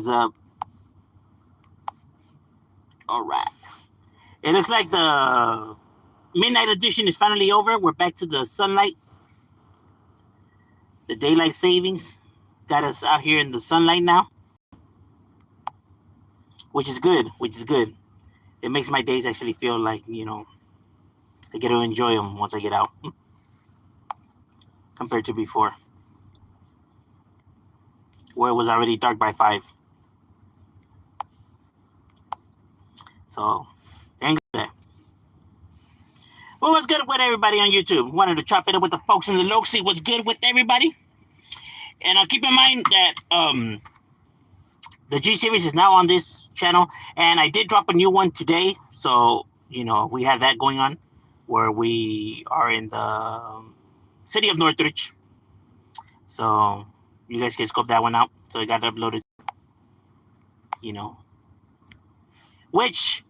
is up. All right. It looks like the midnight edition is finally over. We're back to the sunlight. The daylight savings got us out here in the sunlight now, which is good. It makes my days actually feel like, I get to enjoy them once I get out compared to before, where it was already dark by 5. So, thanks for that. Well, what's good with everybody on YouTube? Wanted to chop it up with the folks in the low, see what's good with everybody. And I'll keep in mind that the G series is now on this channel, and I did drop a new one today. So, we have that going on where we are in the city of Northridge. So, you guys can scope that one out. So, it got uploaded, which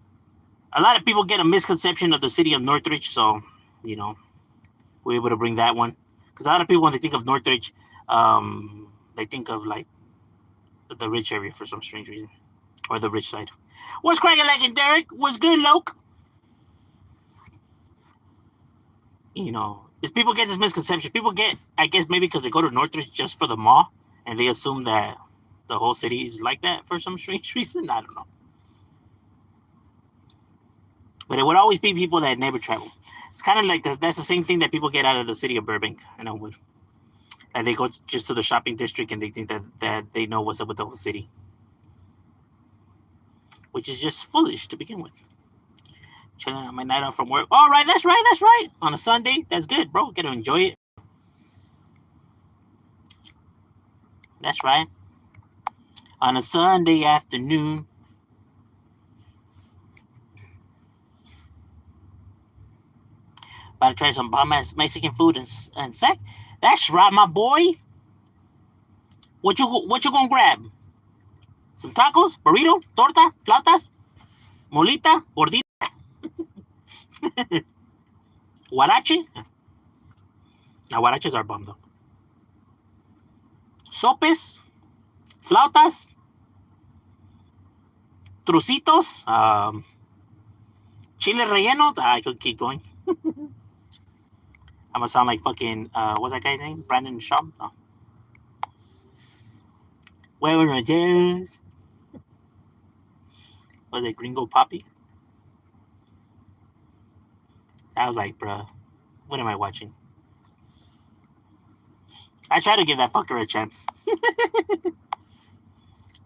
a lot of people get a misconception of the city of Northridge. So, we're able to bring that one. Because a lot of people, when they think of Northridge, they think of like the rich area for some strange reason, or the rich side. What's cracking like in Derek? What's good, Loke? Is people get this misconception. People get, I guess maybe because they go to Northridge just for the mall, and they assume that the whole city is like that for some strange reason. I don't know. But it would always be people that never travel. It's kind of like that's the same thing that people get out of the city of Burbank, and they go just to the shopping district and they think that they know what's up with the whole city, which is just foolish to begin with. Chilling on my night off from work. All right, that's right. On a Sunday, that's good, bro. Get to enjoy it. That's right. On a Sunday afternoon. About to try some bomb-ass Mexican food and Sac. That's right, my boy. What you gonna grab? Some tacos, burrito, torta, flautas, molita, gordita, huarache. Now huaraches are bomb though. Sopes, flautas, trucitos, chile rellenos. I could keep going. I'm gonna sound like fucking what's that guy's name? Brandon Shaw? No. Where just was it Gringo Poppy? I was like, bruh, what am I watching? I tried to give that fucker a chance.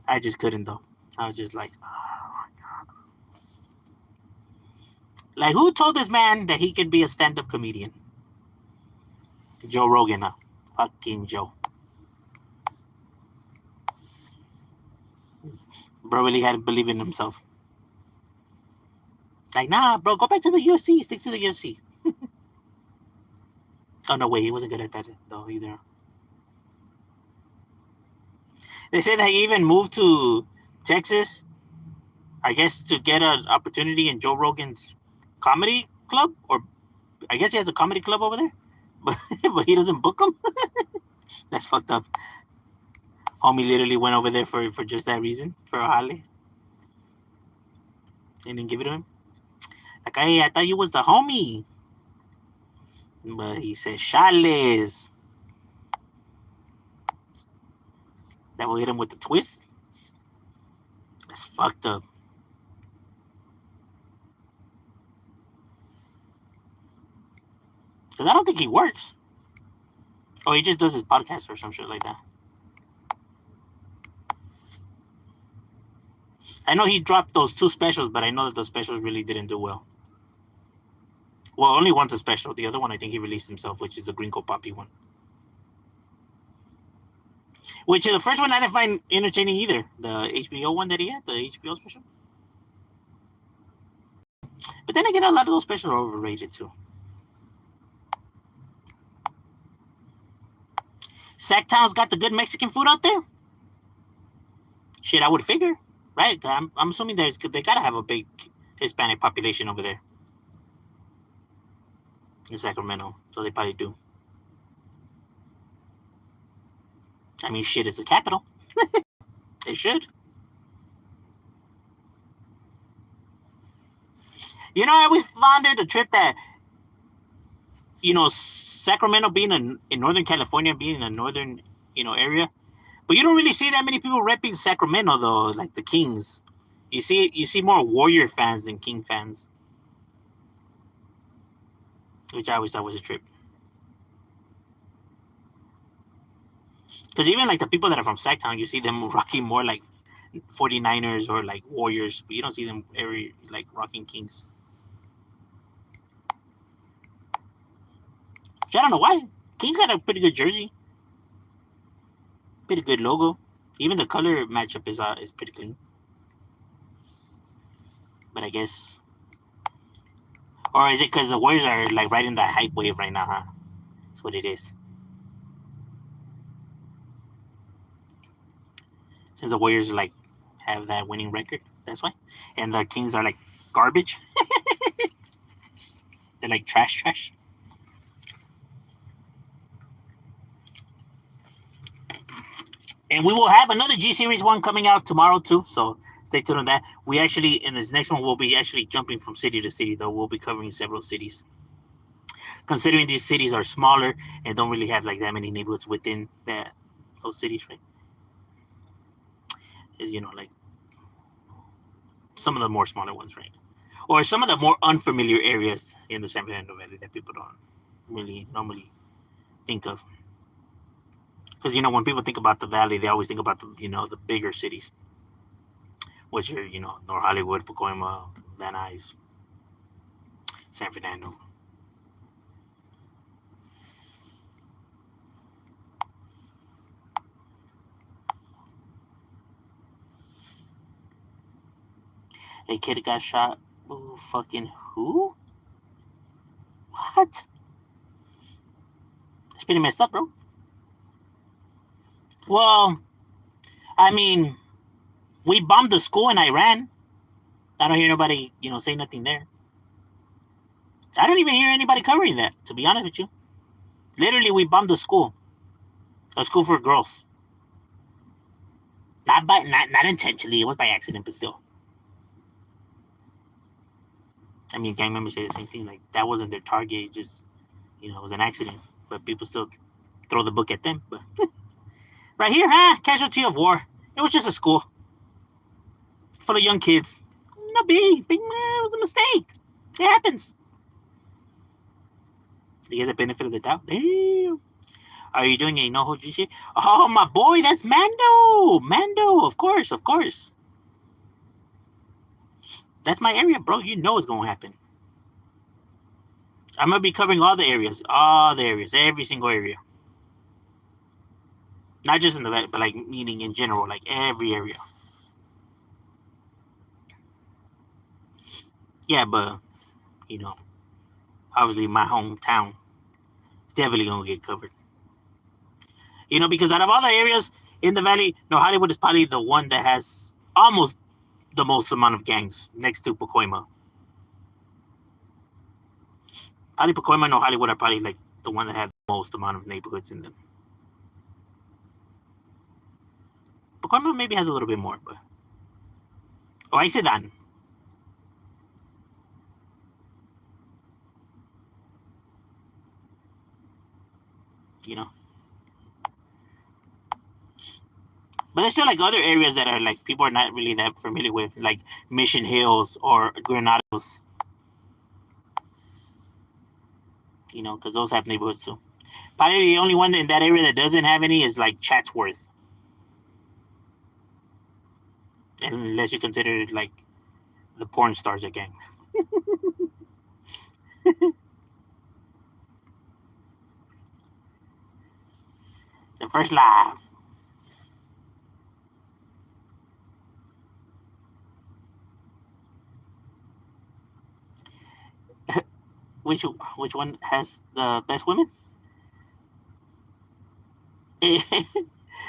I just couldn't though. I was just like, oh my god. Like, who told this man that he could be a stand-up comedian? Joe Rogan, huh? Fucking Joe. Bro really had to believe in himself. Like, nah, bro, go back to the UFC. Stick to the UFC. Oh, no, wait, he wasn't good at that, though, either. They said that he even moved to Texas, I guess, to get an opportunity in Joe Rogan's comedy club. Or I guess he has a comedy club over there. But he doesn't book them. That's fucked up. Homie literally went over there for just that reason, for a Harley. They didn't give it to him. Like, hey, I thought you was the homie. But he said, Chales. That will hit him with the twist. That's fucked up. Because I don't think he works. Oh, he just does his podcast or some shit like that. I know he dropped those 2 specials, but I know that the specials really didn't do well. Well, only one's a special. The other one I think he released himself, which is the Gringo Poppy one. Which the first one I didn't find entertaining either. The HBO one that he had, the HBO special. But then again, a lot of those specials are overrated too. Sacktown's got the good Mexican food out there? Shit, I would figure, right? I'm assuming they gotta have a big Hispanic population over there in Sacramento, so they probably do. I mean, shit, it's the capital. They should. You know, I always found it a trip that, Sacramento being in Northern California, being a northern, area, but you don't really see that many people repping Sacramento though, like the Kings. You see more Warrior fans than King fans, which I always thought was a trip. Because even like the people that are from Sacktown, you see them rocking more like 49ers or like Warriors, but you don't see them every like rocking Kings. Which I don't know why. Kings got a pretty good jersey, pretty good logo. Even the color matchup is pretty clean. But I guess, or is it because the Warriors are like riding that hype wave right now? Huh? That's what it is. Since the Warriors like have that winning record, that's why. And the Kings are like garbage. They're like trash. And we will have another G Series one coming out tomorrow too. So stay tuned on that. We actually, in this next one, we'll be actually jumping from city to city, though. We'll be covering several cities. Considering these cities are smaller and don't really have like that many neighborhoods within those cities, right? Is like some of the more smaller ones, right? Or some of the more unfamiliar areas in the San Fernando Valley that people don't really normally think of. Because when people think about the valley, they always think about the bigger cities, which are North Hollywood, Pacoima, Van Nuys, San Fernando. A kid got shot. Ooh, fucking who? What? It's pretty messed up, bro. Well, I mean, we bombed the school in Iran. I don't hear nobody, say nothing there. I don't even hear anybody covering that, to be honest with you. Literally, we bombed a school for girls. Not intentionally. It was by accident, but still. I mean, gang members say the same thing. Like that wasn't their target. It just, it was an accident. But people still throw the book at them. But right here, casualty of war. It was just a school full of young kids. No big. It was a mistake. It happens. You get the benefit of the doubt. Damn. Are you doing a no-ho G? Oh, my boy, that's Mando. Mando, of course. That's my area, bro. You know it's going to happen. I'm going to be covering all the areas. Every single area. Not just in the valley, but like meaning in general, like every area. Yeah, but, obviously my hometown is definitely going to get covered. Because out of all the areas in the valley, North Hollywood is probably the one that has almost the most amount of gangs next to Pacoima. Probably Pacoima and North Hollywood are probably like the one that have the most amount of neighborhoods in them. Pacoima maybe has a little bit more, but ahí se dan. But there's still like other areas that are like people are not really that familiar with, like Mission Hills or Granados. Because those have neighborhoods too. Probably the only one in that area that doesn't have any is like Chatsworth. Unless you consider it like the porn stars again. The first live. Which one has the best women?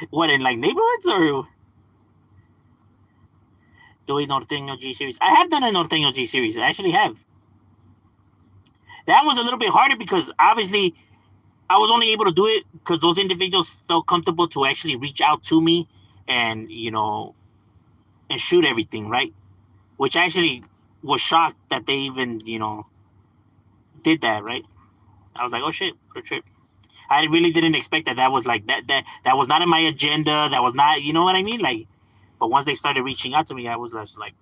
What, in like neighborhoods or doing Norteño G series? I have done a Norteño G series. I actually have. That was a little bit harder because obviously I was only able to do it because those individuals felt comfortable to actually reach out to me and and shoot everything, right? Which actually was shocked that they even, did that, right? I was like, oh shit, for trip. I really didn't expect that. That was like that was not in my agenda. That was not, you know what I mean? Like, but once they started reaching out to me, I was just like,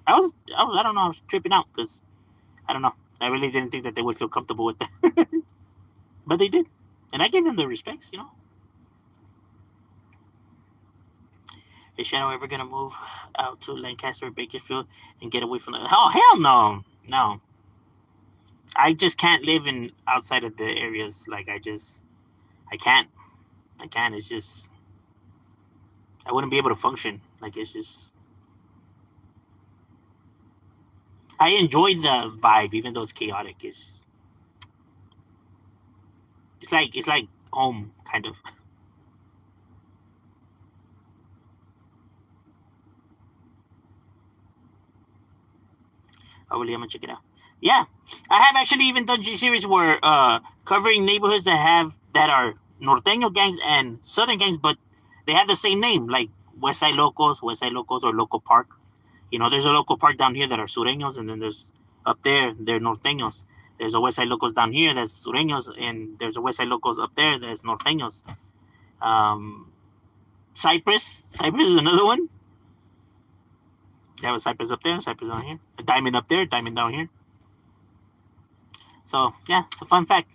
I don't know, I was tripping out because I don't know. I really didn't think that they would feel comfortable with that, but they did, and I gave them the respects. Is Shadow ever gonna move out to Lancaster or Bakersfield and get away from the? Oh hell no, no. I just can't live in outside of the areas. Like I can't. I can't. It's just I wouldn't be able to function. Like it's just I enjoy the vibe, even though it's chaotic. It's like home kind of. Oh, really? I'm gonna check it out. Yeah, I have actually even done series where covering neighborhoods that are norteño gangs and southern gangs, but they have the same name, like West Side Locos, or Local Park. There's a local park down here that are sureños, and then there's up there they're norteños. There's a West Side Locos down here that's sureños, and there's a West Side Locos up there that's norteños. Um, Cypress is another one. They have a Cypress up there, Cypress down here, a Diamond up there, Diamond down here. So yeah, it's a fun fact.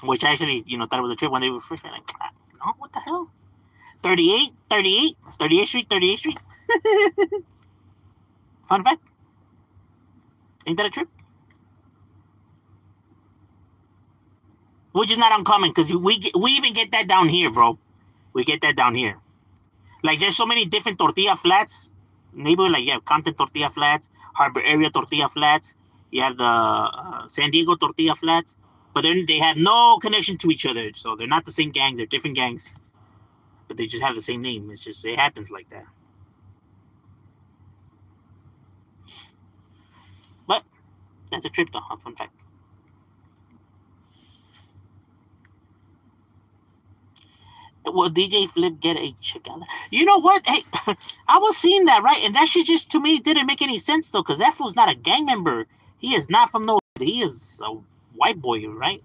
Which actually, thought it was a trip when they were first like, oh, what the hell? 38th Street, 38th Street. Fun fact. Ain't that a trip? Which is not uncommon because we even get that down here, bro. We get that down here. Like there's so many different tortilla flats. Neighborhood, like you have Compton tortilla flats, Harbor area tortilla flats. You have the San Diego tortilla flats, but then they have no connection to each other. So they're not the same gang. They're different gangs, but they just have the same name. It happens like that. But that's a trip, though. A fun fact. Will DJ Flip get a check out? You know what? Hey, I was seeing that, right? And that shit just, to me, didn't make any sense, though, because that fool's not a gang member. He is not from no... He is a white boy, right?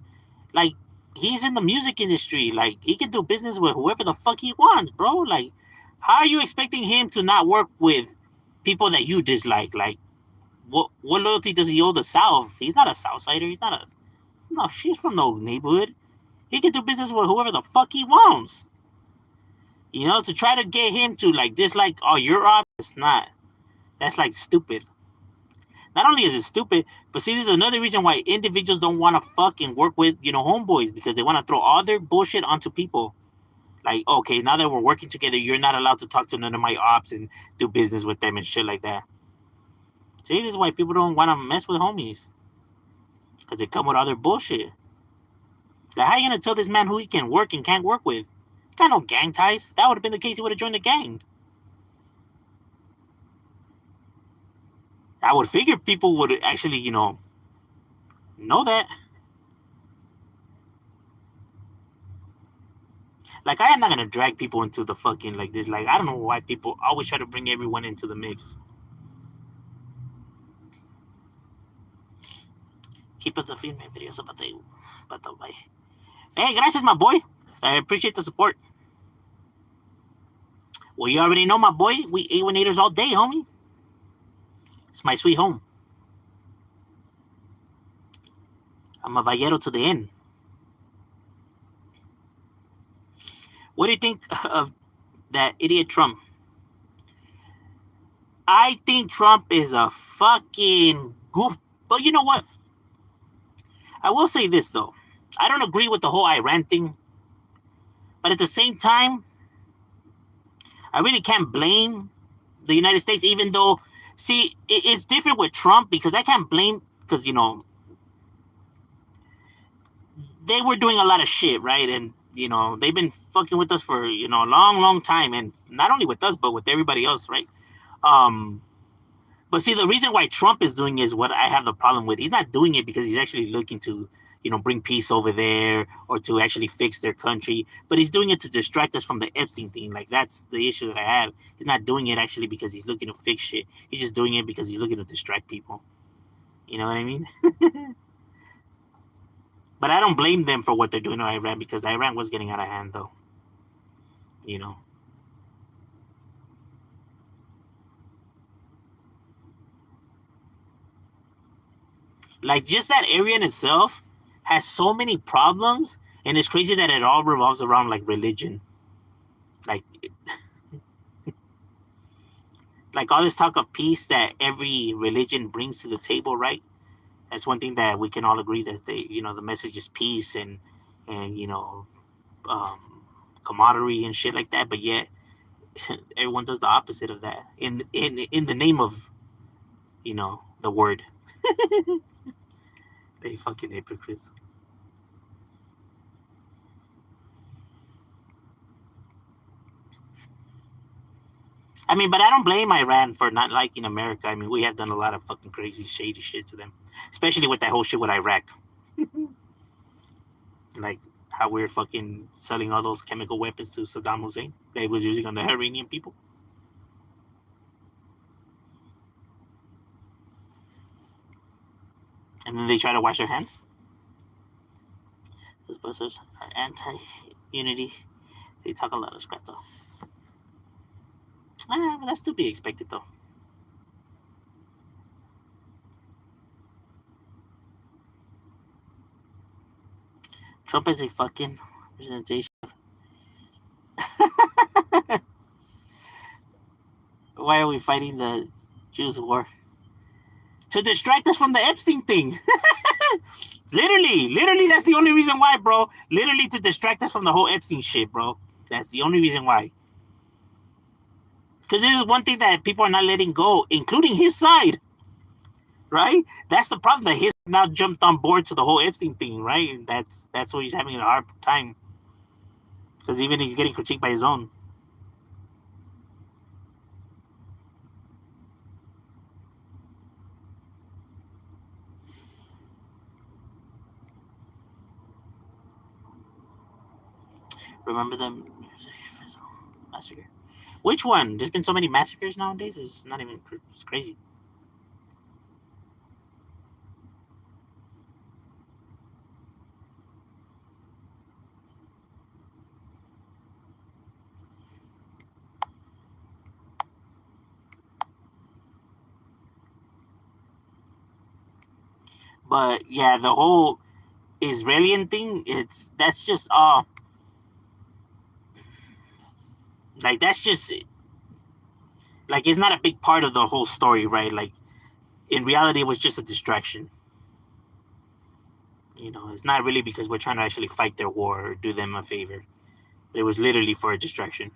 Like, he's in the music industry. Like, he can do business with whoever the fuck he wants, bro. Like, how are you expecting him to not work with people that you dislike? Like, what loyalty does he owe the South? He's not a Southsider. He's not a... No, she's from no neighborhood. He can do business with whoever the fuck he wants. To try to get him to like dislike, oh, you're off, it's not. That's like stupid. Not only is it stupid, but see, this is another reason why individuals don't want to fucking work with, homeboys, because they want to throw all their bullshit onto people. Like, okay, now that we're working together, you're not allowed to talk to none of my ops and do business with them and shit like that. See, this is why people don't want to mess with homies. Because they come with all their bullshit. Like, how are you going to tell this man who he can work and can't work with? Got no gang ties. That would have been the case. He would have joined the gang. I would figure people would actually, know that. Like, I am not gonna drag people into the fucking like this. Like, I don't know why people always try to bring everyone into the mix. Keep us the filming videos about the way. Hey, gracias, my boy. I appreciate the support. Well, you already know, my boy. We A1-ators all day, homie. It's my sweet home. I'm a vallero to the end. What do you think of that idiot Trump? I think Trump is a fucking goof. But you know what? I will say this, though. I don't agree with the whole Iran thing. But at the same time, I really can't blame the United States, even though, see, it's different with Trump because I can't blame, because, they were doing a lot of shit, right? And, they've been fucking with us for, a long, long time. And not only with us, but with everybody else, right? But see, the reason why Trump is doing is what I have the problem with. He's not doing it because he's actually looking to, bring peace over there or to actually fix their country. But he's doing it to distract us from the Epstein thing. Like, that's the issue that I have. He's not doing it actually because he's looking to fix shit. He's just doing it because he's looking to distract people. You know what I mean? But I don't blame them for what they're doing to Iran, because Iran was getting out of hand, though. You know. Like, just that area in itself has so many problems, and it's crazy that it all revolves around, like, religion. Like, like all this talk of peace that every religion brings to the table, right? That's one thing that we can all agree, that the message is peace and um, camaraderie and shit like that. But yet, everyone does the opposite of that in the name of, the word. They fucking hypocrites. I mean, but I don't blame Iran for not liking America. I mean, we have done a lot of fucking crazy, shady shit to them, especially with that whole shit with Iraq. Like how we're fucking selling all those chemical weapons to Saddam Hussein that he was using on the Iranian people. And then they try to wash their hands. Those busters are anti-unity. They talk a lot of crap, though. But that's to be expected, though. Trump is a fucking representation. Why are we fighting the Jews' war? To distract us from the Epstein thing. Literally, that's the only reason why, bro. Literally, to distract us from the whole Epstein shit, bro. That's the only reason why. Because this is one thing that people are not letting go, including his side. Right? That's the problem, that he's now jumped on board to the whole Epstein thing, right? And that's why he's having a hard time. Because even he's getting critiqued by his own. Remember the massacre? Which one? There's been so many massacres nowadays. It's not even. It's crazy. But yeah, the whole Israeli thing. That's just like, that's just like, it's not a big part of the whole story, right? Like, in reality, it was just a distraction. It's not really because we're trying to actually fight their war or do them a favor. It was literally for a distraction.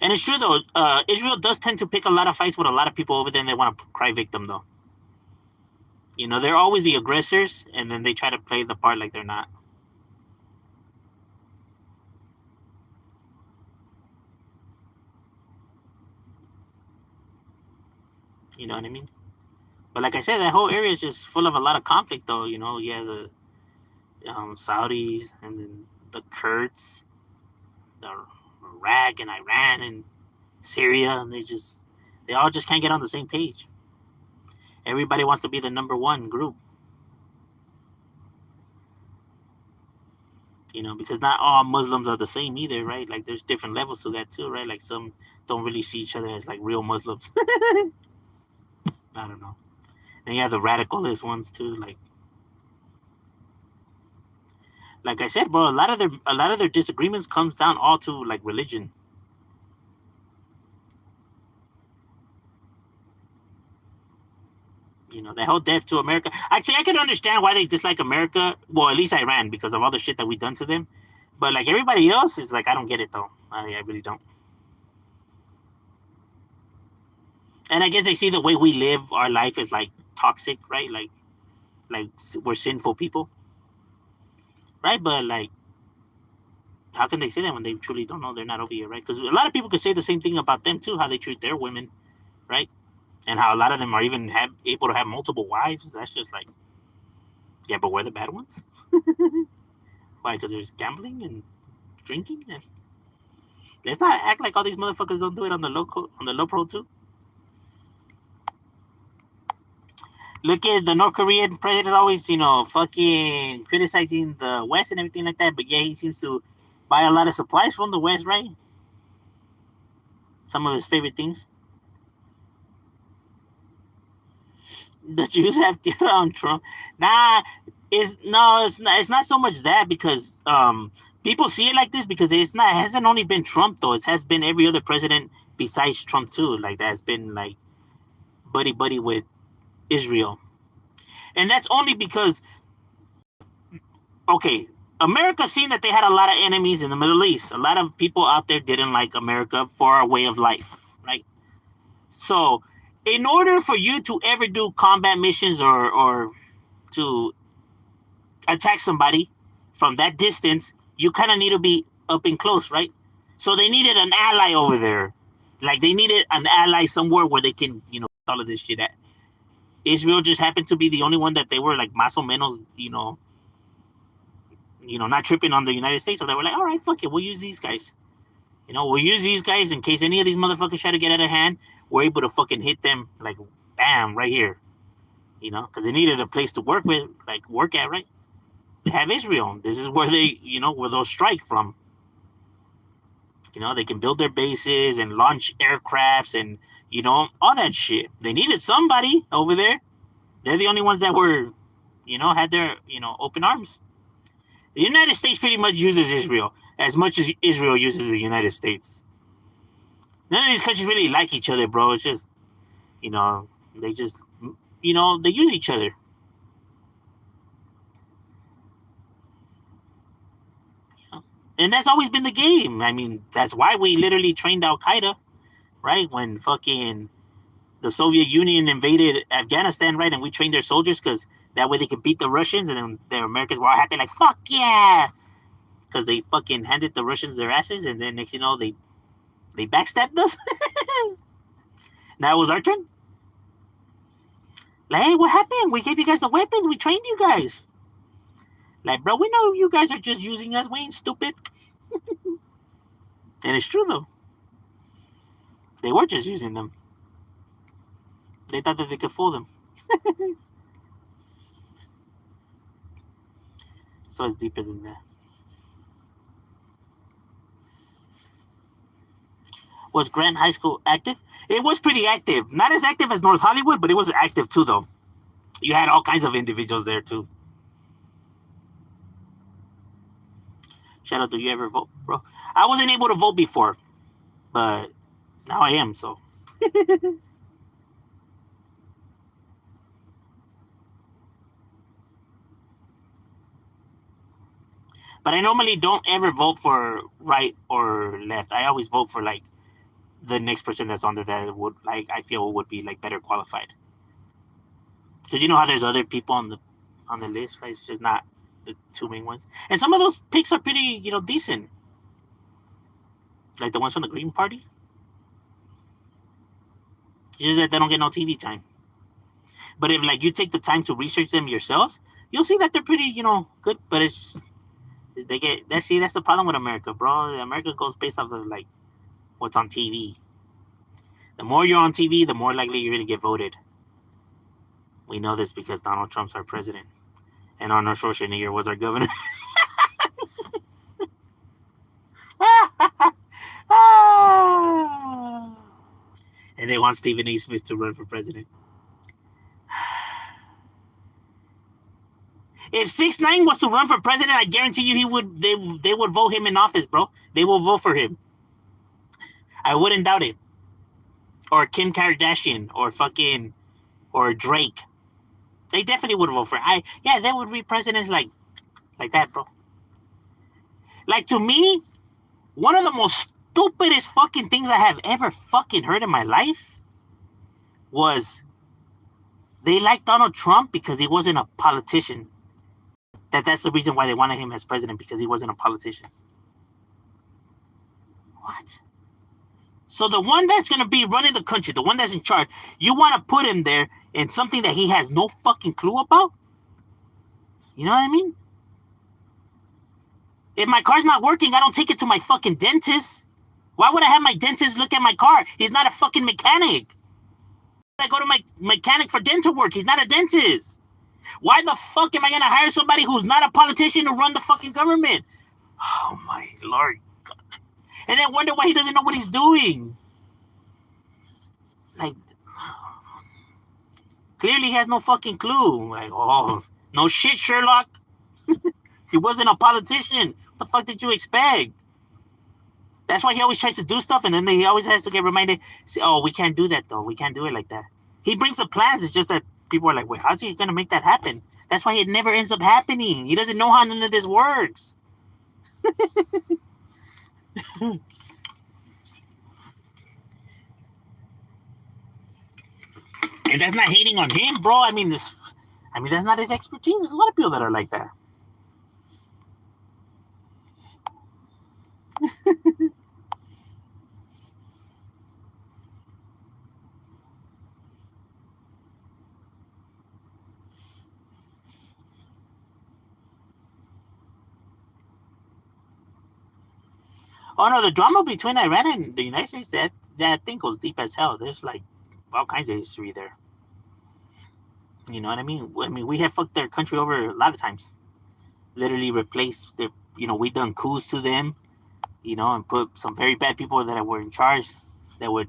And it's true, though. Israel does tend to pick a lot of fights with a lot of people over there, and they want to cry victim, though. They're always the aggressors, and then they try to play the part like they're not. You know what I mean? But like I said, that whole area is just full of a lot of conflict, though. You have the Saudis, and then the Kurds, the Iraq and Iran and Syria, and they all just can't get on the same page. Everybody wants to be the number one group. Because not all Muslims are the same either, right? Like, there's different levels to that too, right? Like, some don't really see each other as like real Muslims. I don't know. And you have the radicalist ones too, like I said, bro. A lot of their disagreements comes down all to like religion. The whole death to America. Actually, I can understand why they dislike America. Well, at least Iran, because of all the shit that we've done to them. But like everybody else is like, I don't get it, though. I really don't. And I guess they see the way we live our life is like toxic, right? Like we're sinful people, right? But like, how can they say that when they truly don't know? They're not over here, right? Because a lot of people could say the same thing about them too, how they treat their women, right? and how a lot of them are even able to have multiple wives. That's just like, yeah, but we're the bad ones. Why? Because there's gambling and drinking. And let's not act like all these motherfuckers don't do it on the low pro too. Look at the North Korean president always, fucking criticizing the West and everything like that. But yeah, he seems to buy a lot of supplies from the West, right? Some of his favorite things. The Jews have theater on Trump. Nah, it's not. It's not so much that because people see it like this because it's not. It hasn't only been Trump though. It has been every other president besides Trump too. Like that has been like buddy buddy with Israel, and that's only because okay, America seen that they had a lot of enemies in the Middle East. A lot of people out there didn't like America for our way of life, right? So, in order for you to ever do combat missions or to attack somebody from that distance, you kind of need to be up and close, right? So they needed an ally over there. Like they needed an ally somewhere where they can, all of this shit at. Israel just happened to be the only one that they were like más o menos, not tripping on the United States. So they were like, all right, fuck it, we'll use these guys. We'll use these guys in case any of these motherfuckers try to get out of hand. We're able to fucking hit them like, bam, right here. Because they needed a place to work at, right? They have Israel. This is where where they'll strike from. They can build their bases and launch aircrafts and, all that shit. They needed somebody over there. They're the only ones that were, had their, open arms. The United States pretty much uses Israel as much as Israel uses the United States. None of these countries really like each other, bro. It's just, they just, they use each other. And that's always been the game. I mean, that's why we literally trained Al Qaeda, right? When fucking the Soviet Union invaded Afghanistan, right? And we trained their soldiers because that way they could beat the Russians, and then the Americans were all happy, like, fuck yeah! Because they fucking handed the Russians their asses, and then next you know, they backstabbed us. Now it was our turn. Like, hey, what happened? We gave you guys the weapons. We trained you guys. Like, bro, we know you guys are just using us. We ain't stupid. And it's true, though. They were just using them. They thought that they could fool them. So it's deeper than that. Was Grant High School active? It was pretty active. Not as active as North Hollywood, but it was active too, though. You had all kinds of individuals there, too. Shadow, do you ever vote, bro? I wasn't able to vote before, but now I am, so. But I normally don't ever vote for right or left. I always vote for like the next person that's on there that would like I feel would be like better qualified. Because you know how there's other people on the list, right? It's just not the two main ones. And some of those picks are pretty, decent. Like the ones from the Green Party. It's just that they don't get no TV time. But if like you take the time to research them yourselves, you'll see that they're pretty, good. But it's that's the problem with America, bro. America goes based off of like what's on TV. The more you're on TV, the more likely you're gonna get voted. We know this because Donald Trump's our president, and Arnold Schwarzenegger was our governor. And they want Stephen A. Smith to run for president. If 6ix9ine was to run for president, I guarantee you they would vote him in office, bro. They will vote for him. I wouldn't doubt it. Or Kim Kardashian or Drake. They definitely would vote for it. They would be presidents like that, bro. Like to me, one of the most stupidest fucking things I have ever fucking heard in my life was they liked Donald Trump because he wasn't a politician. That's the reason why they wanted him as president, because he wasn't a politician. What? So the one that's gonna be running the country, the one that's in charge, you want to put him there in something that he has no fucking clue about? You know what I mean? If my car's not working, I don't take it to my fucking dentist. Why would I have my dentist look at my car? He's not a fucking mechanic. I go to my mechanic for dental work. He's not a dentist. Why the fuck am I gonna hire somebody who's not a politician to run the fucking government? Oh my lord. And then wonder why he doesn't know what he's doing. Like, clearly he has no fucking clue. Like, oh, no shit, Sherlock. He wasn't a politician. What the fuck did you expect? That's why he always tries to do stuff, and then he always has to get reminded, say, oh, we can't do that, though. We can't do it like that. He brings the plans. It's just that people are like, wait, how's he going to make that happen? That's why it never ends up happening. He doesn't know how none of this works. And that's not hating on him, bro. I mean, that's not his expertise. There's a lot of people that are like that. Oh no, the drama between Iran and the United States, that thing goes deep as hell. There's like all kinds of history there. You know what I mean? We have fucked their country over a lot of times. Literally replaced their, we done coups to them, and put some very bad people that were in charge that would,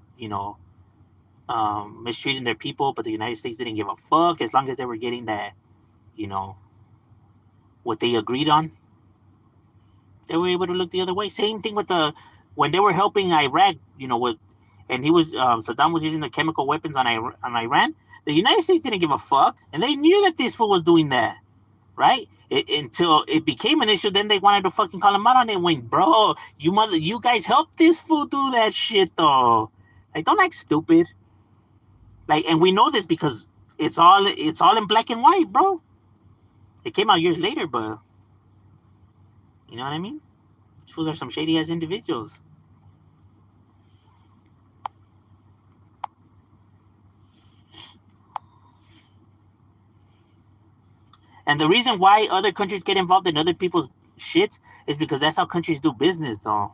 mistreating their people, but the United States didn't give a fuck as long as they were getting that, what they agreed on. They were able to look the other way. Same thing with when they were helping Iraq, and he was Saddam was using the chemical weapons on Iran. The United States didn't give a fuck, and they knew that this fool was doing that, right? Until it became an issue, then they wanted to fucking call him out on it. Went, bro, you guys helped this fool do that shit though. Like, don't act stupid. Like, and we know this because it's all in black and white, bro. It came out years later, but you know what I mean? These fools are some shady ass individuals. And the reason why other countries get involved in other people's shit is because that's how countries do business, though.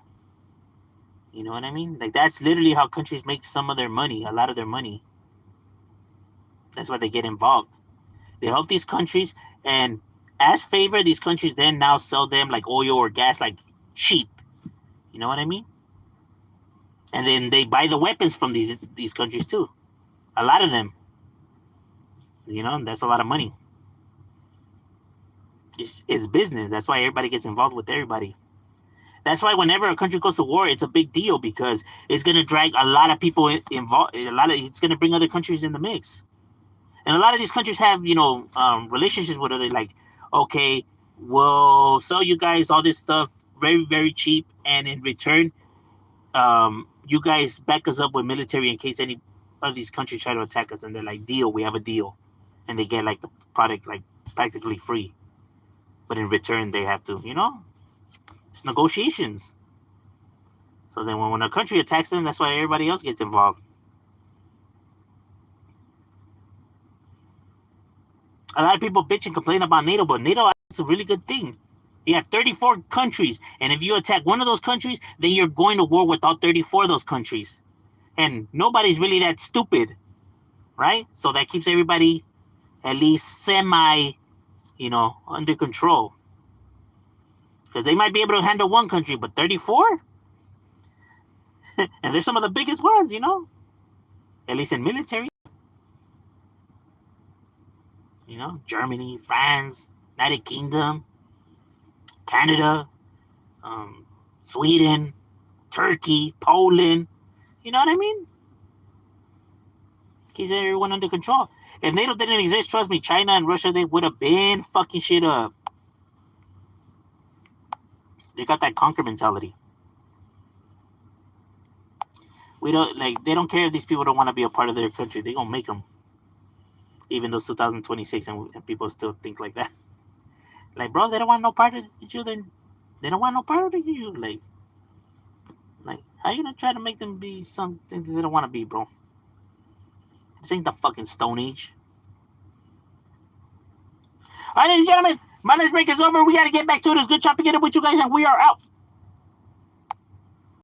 You know what I mean? Like, that's literally how countries make some of their money, a lot of their money. That's why they get involved. They help these countries, and as favor, these countries then now sell them like oil or gas, like cheap. You know what I mean? And then they buy the weapons from these countries too. A lot of them. And that's a lot of money. It's business. That's why everybody gets involved with everybody. That's why whenever a country goes to war, it's a big deal because it's going to drag a lot of people involved. It's going to bring other countries in the mix. And a lot of these countries have, relationships with other, like, okay, we'll sell you guys all this stuff very, very cheap. And in return, you guys back us up with military in case any of these countries try to attack us. And they're like, deal, we have a deal. And they get like the product like practically free. But in return, they have to, it's negotiations. So then when a country attacks them, that's why everybody else gets involved. A lot of people bitch and complain about NATO, but NATO is a really good thing. You have 34 countries, and if you attack one of those countries, then you're going to war with all 34 of those countries. And nobody's really that stupid, right? So that keeps everybody at least semi, under control. Because they might be able to handle one country, but 34? And they're some of the biggest ones, at least in military. Germany, France, United Kingdom, Canada, Sweden, Turkey, Poland. You know what I mean? Keeps everyone under control. If NATO didn't exist, trust me, China and Russia, they would have been fucking shit up. They got that conquer mentality. They don't care if these people don't want to be a part of their country. They're going to make them. Even though it's 2026 and people still think like that. Like, bro, they don't want no part of you, then they don't want no part of you. Like, Like, how you gonna try to make them be something that they don't want to be, bro? This ain't the fucking Stone Age. All right, ladies and gentlemen, my lunch break is over. We got to get back to it. It's good chopping it with you guys, and we are out.